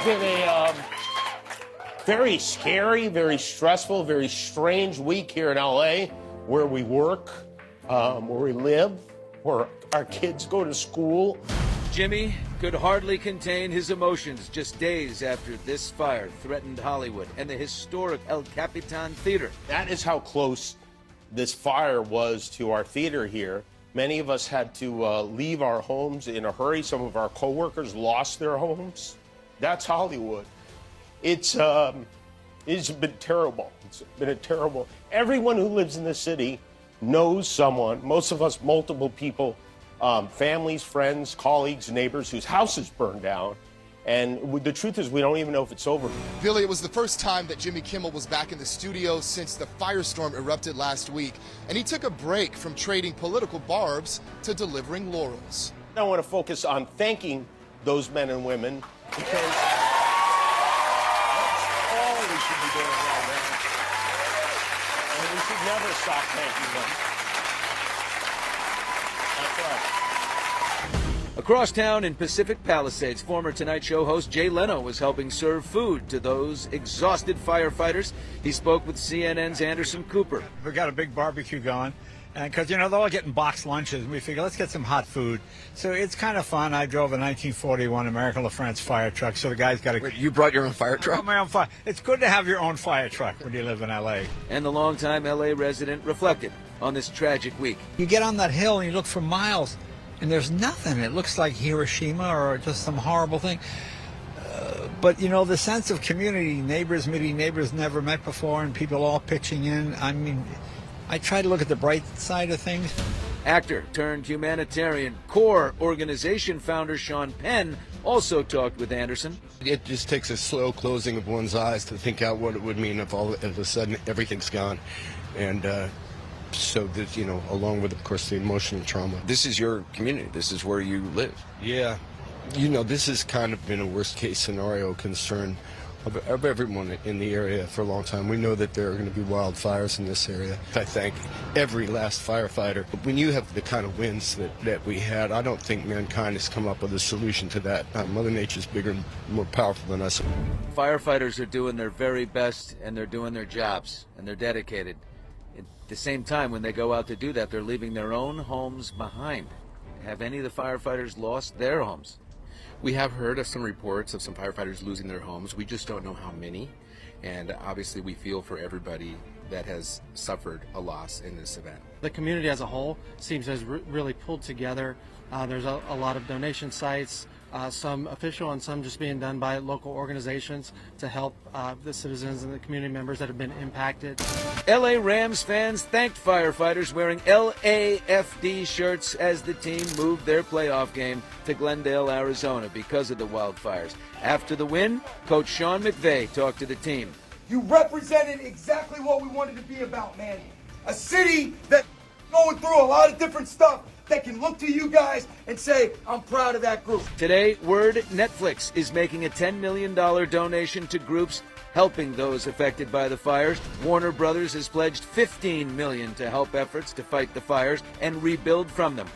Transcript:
been a very scary, very stressful, very strange week here in LA, where we work, where we live, where our kids go to school. Jimmy could hardly contain his emotions just days after this fire threatened Hollywood and the historic El Capitan Theater. That is how close this fire was to our theater here. Many of us had to leave our homes in a hurry. Some of our coworkers lost their homes. That's Hollywood. It's been terrible. It's been a terrible. Everyone who lives in the city knows someone, most of us multiple people, families, friends, colleagues, neighbors whose houses burned down. And the truth is, we don't even know if it's over. Billy, it was the first time that Jimmy Kimmel was back in the studio since the firestorm erupted last week, and he took a break from trading political barbs to delivering laurels. I want to focus on thanking those men and women, because that's all we should be doing right now. And we should never stop thanking them. That's right. Across town in Pacific Palisades, former Tonight Show host Jay Leno was helping serve food to those exhausted firefighters. He spoke with CNN's Anderson Cooper. We got a big barbecue going, and because, they're all getting boxed lunches, and we figure let's get some hot food. So it's kind of fun. I drove a 1941 American LaFrance fire truck, so the guy's got to... Wait, you brought your own fire I truck? brought my own fire. It's good to have your own fire truck when you live in L.A. And the longtime L.A. resident reflected on this tragic week. You get on that hill and you look for miles, and there's nothing. It looks like Hiroshima or just some horrible thing. But, the sense of community, neighbors meeting neighbors never met before, and people all pitching in. I mean, I try to look at the bright side of things. Actor turned humanitarian CORE organization founder Sean Penn also talked with Anderson. It just takes a slow closing of one's eyes to think out what it would mean if all of a sudden everything's gone. And so that, along with, of course, the emotional trauma. This is your community. This is where you live. Yeah. This has kind of been a worst-case scenario concern of everyone in the area for a long time. We know that there are going to be wildfires in this area. I thank every last firefighter. When you have the kind of winds that we had, I don't think mankind has come up with a solution to that. Mother Nature's bigger and more powerful than us. Firefighters are doing their very best, and they're doing their jobs, and they're dedicated. At the same time, when they go out to do that, they're leaving their own homes behind. Have any of the firefighters lost their homes? We have heard of some reports of some firefighters losing their homes. We just don't know how many. And obviously we feel for everybody that has suffered a loss in this event. The community as a whole seems to have really pulled together. There's a lot of donation sites, some official and some just being done by local organizations to help the citizens and the community members that have been impacted. LA Rams fans thanked firefighters wearing LAFD shirts as the team moved their playoff game to Glendale, Arizona because of the wildfires. After the win, Coach Sean McVay talked to the team. You represented exactly what we wanted to be about, man. A city that's going through a lot of different stuff that can look to you guys and say, I'm proud of that group. Today, word Netflix is making a $10 million donation to groups helping those affected by the fires. Warner Brothers has pledged $15 million to help efforts to fight the fires and rebuild from them.